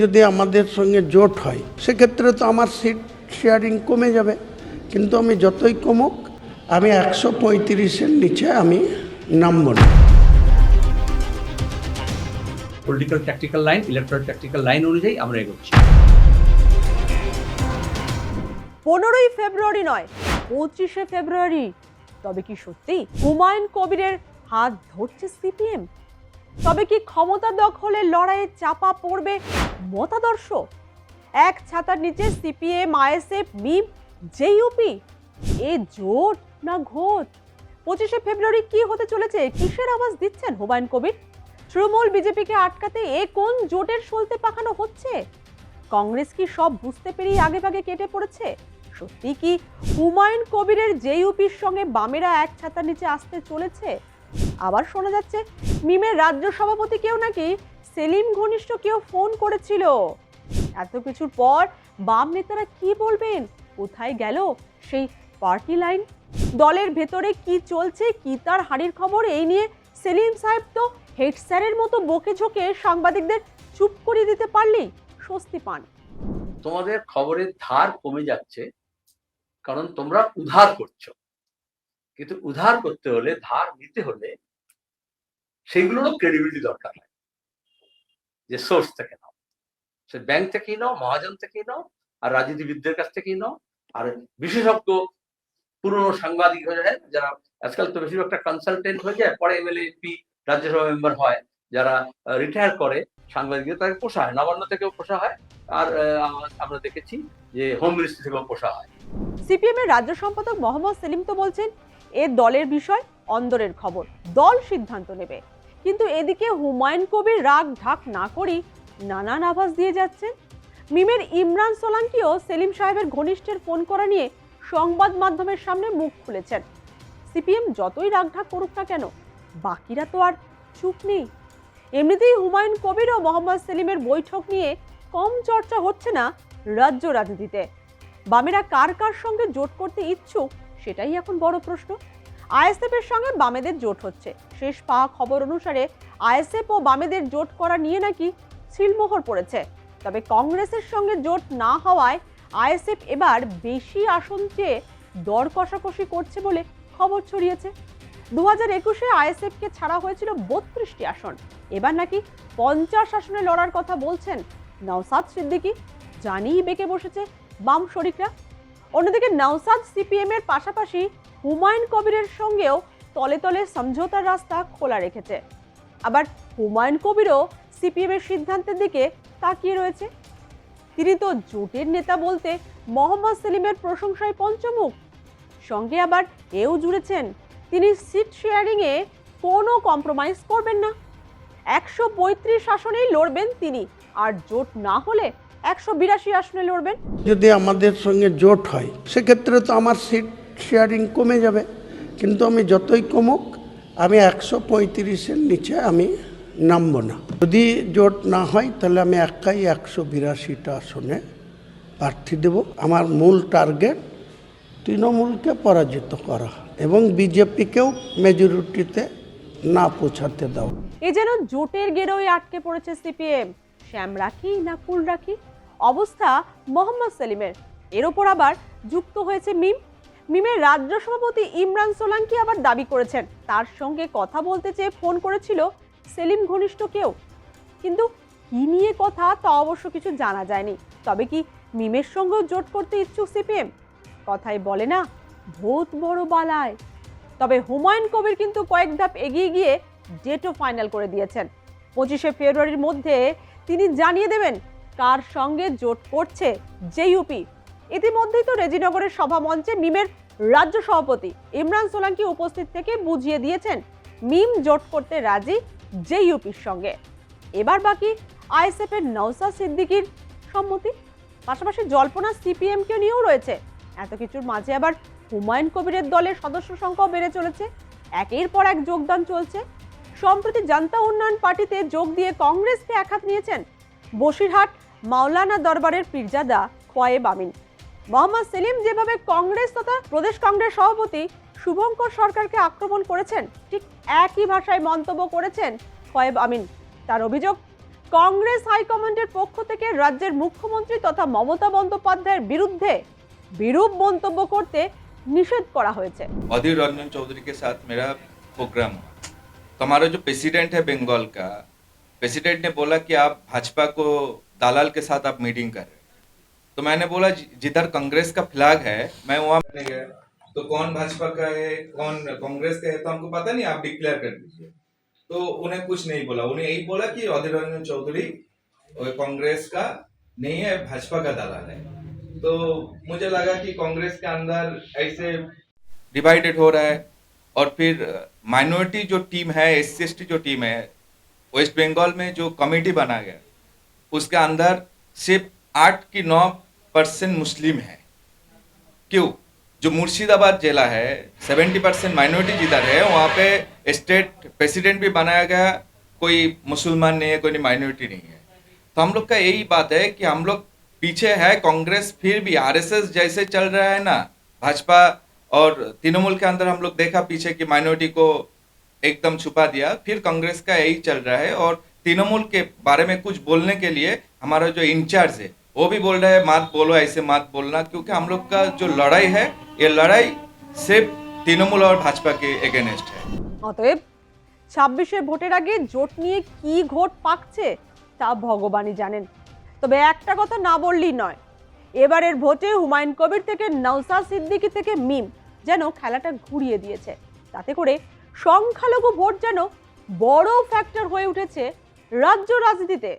যদি আমাদের সঙ্গে জোট হয় সেক্ষেত্রে তো আমার সিট শেয়ারিং কমে যাবে, কিন্তু আমি যতই কমুক আমি 135-এর নিচে আমি নামব না। Political tactical line, electoral tactical line অনুযায়ী আমরা এগোচ্ছি। 15ই ফেব্রুয়ারি নয়, 25শে ফেব্রুয়ারি। তবে কি সত্যি হুমায়ুন কবিরের হাত ধরছে সিপিএম? তবে কি ক্ষমতা দখলের লড়াইয়ে চাপা পড়বে মতাদর্শ? এক ছাতার নিচে সিপিএম, আইএসএফ, মিম, জেইউপি, এ জোট না ঘোট? 25শে ফেব্রুয়ারি কি হতে চলেছে? কিসের আওয়াজ দিচ্ছেন হুমায়ুন কবির? তৃণমূল বিজেপিকে আটকাতে এ কোন জোটের সলতে পাকানো হচ্ছে? কংগ্রেস কি সব বুঝতে পেরিয়ে আগে ভাগে কেটে পড়েছে? সত্যি কি হুমায়ুন কবিরের জেইউপির সঙ্গে বামেরা এক ছাতার নিচে আসতে চলেছে? আবার শোনা যাচ্ছে মিমের রাজ্য সভাপতি কেউ নাকি সেলিম ঘনিষ্ঠ কেউ ফোন করেছিল। এত কিছুর পর বাম নেতারা কি বলবেন? কোথায় গেল সেই পার্টি লাইন? দলের ভেতরে কি চলছে, কি তার হাড়ির খবর? এই নিয়ে সেলিম সাহেব তো হেড স্যারের মতো বকে ঝোঁকে সাংবাদিকদের চুপ করিয়ে দিতে পারলেই স্বস্তি পান। তোমাদের খবরের ধার কমে যাচ্ছে কারণ তোমরা উধার করছো, কিন্তু উধার করতে হলে, ধার নিতে হলে সেগুলোরও ক্রেডিবিলিটি দরকার হয়। যে সোর্স থেকে নাও, সে ব্যাংক থেকেই নাও, মহাজন থেকেই নাও, আর রাজনীতিবিদদের কাছ থেকেই নাও, আর বিশেষজ্ঞ পুরনো সাংবাদিক হয়ে যায় যারা আজকাল তো বেশিরভাগটা কনসালটেন্ট হয়ে যায়, পরে এমএলএ, এমপি, রাজ্যসভা মেম্বার হয়, যারা রিটায়ার করে সাংবাদিকদের, তাকে পোষা হয়, নবান্ন থেকেও পোষা হয়, আর আমরা দেখেছি যে হোম মিনিস্ট্রি থেকেও পোষা হয়। সিপিএম এর রাজ্য সম্পাদক মোহাম্মদ সেলিম তো বলছেন এ দলের বিষয়, অন্দরের খবর, দল সিদ্ধান্ত নেবে। কিন্তু এদিকে হুমায়ুন কবির রাগ ঢাক না করি নানান আভাস দিয়ে যাচ্ছেন। মিমের ইমরান সোলাঙ্কিও সেলিম সাহেবের ঘনিষ্ঠের ফোন করা নিয়ে সংবাদ মাধ্যমের সামনে মুখ খুলেছেন। সিপিএম যতই রাগ ঢাক করুক না কেন, বাকিরা তো আর চুপ নেই। এমনিতেই হুমায়ুন কবির ও মোহাম্মদ সেলিমের বৈঠক নিয়ে কম চর্চা হচ্ছে না রাজ্য রাজনীতিতে। বামেরা কার কার সঙ্গে জোট করতে ইচ্ছুক সেটাই এখন বড় প্রশ্ন। আইএসএফ এর সঙ্গে বামেদের জোট হচ্ছে। শেষ পাওয়া খবর অনুসারে আইএসএফ ও বামেদের জোট করা নিয়ে নাকি সিলমোহর পড়েছে। তবে কংগ্রেসের সঙ্গে জোট না হওয়ায় আইএসএফ এবার বেশি আসন চেয়ে দর কষাকষি করছে বলে খবর ছড়িয়েছে। 2021-এ আইএসএফকে ছাড়া হয়েছিল 32টি আসন। এবার নাকি 50 আসনে লড়ার কথা বলছেন নওসাদ সিদ্দিকী। জানিয়ে বেঁকে বসেছে বাম শরিকরা। অন্যদিকে নওসাদ সিপিএম এর পাশাপাশি হুমায়ুন কবিরের সঙ্গেও তলে তলে সমঝোতার রাস্তা খোলা রেখেছে। আবার হুমায়ুন কবিরও সিপিএম এর সিদ্ধান্তের দিকে তাকিয়ে রয়েছে। তিনি তো জোটের নেতা বলতে মোহাম্মদ সেলিমের প্রশংসায় পঞ্চমুখ। সঙ্গে আবার এও জুড়েছেন তিনি সিট শেয়ারিং এ কোনো কম্প্রোমাইজ করবেন না। 135 আসনেই লড়বেন তিনি, আর জোট না হলে 182 আসনে লড়বেন। যদি আমাদের সঙ্গে জোট হয় সেক্ষেত্রে তো আমার সিট শেয়ারিং কমে যাবে, কিন্তু আমি যতই কমুক আমি 135-এর নিচে আমি নামব না। যদি জোট না হয় তাহলে আমি একাই 182টা আসনে প্রার্থী দেব। আমার মূল টার্গেট তৃণমূলকে পরাজিত করা এবং বিজেপিকেও মেজরিটিতে না পৌঁছাতে দাও। এ যেন জোটের গেরোয় আটকে পড়েছে সিপিএম। শ্যাম রাখি না কুল রাখি অবস্থা মোহাম্মদ সেলিমের। এর ওপর আবার যুক্ত হয়েছে মিমের রাজ্য সভাপতি ইমরান সোলাঙ্কি আবার দাবি করেছেন তার সঙ্গে কথা বলতে চেয়ে ফোন করেছিল সেলিম ঘনিষ্ঠ কেউ। কিন্তু কি নিয়ে কথা তা অবশ্য কিছু জানা যায়নি। তবে কি মিমের সঙ্গেও জোট করতে ইচ্ছুক সিপিএম? কথাই বলে না, ভূত বড় বালায়। তবে হুমায়ুন কবির কিন্তু কয়েক ধাপ এগিয়ে গিয়ে ডেটও ফাইনাল করে দিয়েছেন। 25শে ফেব্রুয়ারির মধ্যে তিনি জানিয়ে দেবেন কার সঙ্গে জোট করছে জেইউপি। ইতিমধ্যেই তো রেজিনগরের সভা মঞ্চে মিমের রাজ্য সভাপতি ইমরান সোলাঙ্কি উপস্থিত থেকে বুঝিয়ে দিয়েছেন মিম জোট করতে রাজি জেইউপির সঙ্গে। এবার বাকি আইএসএফ এর নওসাদ সিদ্দিকীর সম্মতি। পাশাপাশি জল্পনা সিপিএম কে নিয়েও রয়েছে। এত কিছুর মাঝে আবার হুমায়ুন কবিরের দলের সদস্য সংখ্যাও বেড়ে চলেছে। একের পর এক যোগদান চলছে। সম্প্রতি জনতা উন্নয়ন পার্টিতে যোগ দিয়ে কংগ্রেসকে একহাত নিয়েছেন বসিরহাট মাওলানা দরবারের পীরজাদা খোয়েব আমিন। মোহাম্মদ সেলিম যেভাবে কংগ্রেস তথা প্রদেশ কংগ্রেস সভাপতি শুভঙ্কর সরকারকে আক্রমণ করেছেন, ঠিক একই ভাষায় মন্তব্য করেছেন খোয়েব আমিন। তার অভিযোগ কংগ্রেস হাইকমান্ডের পক্ষ থেকে রাজ্যের মুখ্যমন্ত্রী তথা মমতা বন্দ্যোপাধ্যায়ের বিরুদ্ধে বিরূপ মন্তব্য করতে নিষেধ করা হয়েছে। अधीर रंजन चौधरी के साथ मेरा प्रोग्राम हुआ, तो हमारा जो प्रेसिडेंट है बंगाल का, प्रेसिडेंट ने बोला कि आप भाजपा को दलाल के साथ आप मीटिंग कर रहे हैं। तो मैंने बोला जिधर कांग्रेस का फ्लैग है मैं वहां नहीं गया, तो कौन भाजपा का है कौन कांग्रेस का है तो हमको पता नहीं, आप डिक्लेयर कर दीजिए। तो उन्हें कुछ नहीं बोला, उन्हें यही बोला कि अधीर रंजन चौधरी कांग्रेस का नहीं है, भाजपा का दलाल है। तो मुझे लगा कि कांग्रेस के अंदर ऐसे डिवाइडेड हो रहा है, और फिर माइनॉरिटी जो टीम है, SC/ST जो टीम है वेस्ट बंगाल में, जो कमेटी बना गया उसके अंदर सिर्फ 8 की 9% मुस्लिम है। क्यों? जो मुर्शिदाबाद जिला है 70% माइनॉरिटी जिधर है, वहाँ पे स्टेट प्रेसिडेंट भी बनाया गया, कोई मुसलमान नहीं है, कोई माइनॉरिटी नहीं है। तो हम लोग का यही बात है कि हम लोग पीछे है कांग्रेस, फिर भी RSS जैसे चल रहा है ना, भाजपा और तृणमूल के अंदर हम लोग देखा पीछे कि माइनॉरिटी को एकदम छुपा दिया, फिर कांग्रेस का यही चल रहा है। और तृणमूल के बारे में कुछ बोलने के लिए हमारा जो इंचार्ज है वो भी बोल रहा है मत बोलो, ऐसे मत बोलना, क्योंकि हम लोग का जो लड़ाई है ये लड़ाई सिर्फ तृणमूल और भाजपा के एगेंस्ट है। অতএব 26-এর ভোটের আগে জোট নিয়ে কি ঘোট পাকছে তা ভগবানই জানেন। তবে একটা কথা না বললেই নয়, এবারের ভোটে হুমায়ুন কবির থেকে নওশাদ সিদ্দিকী থেকে মিম যেন খেলাটা ঘুরিয়ে দিয়েছে। তাতে করে সংখ্যালঘু ভোট যেন বড় ফ্যাক্টর হয়ে উঠেছে রাজ্য রাজনীতিতে।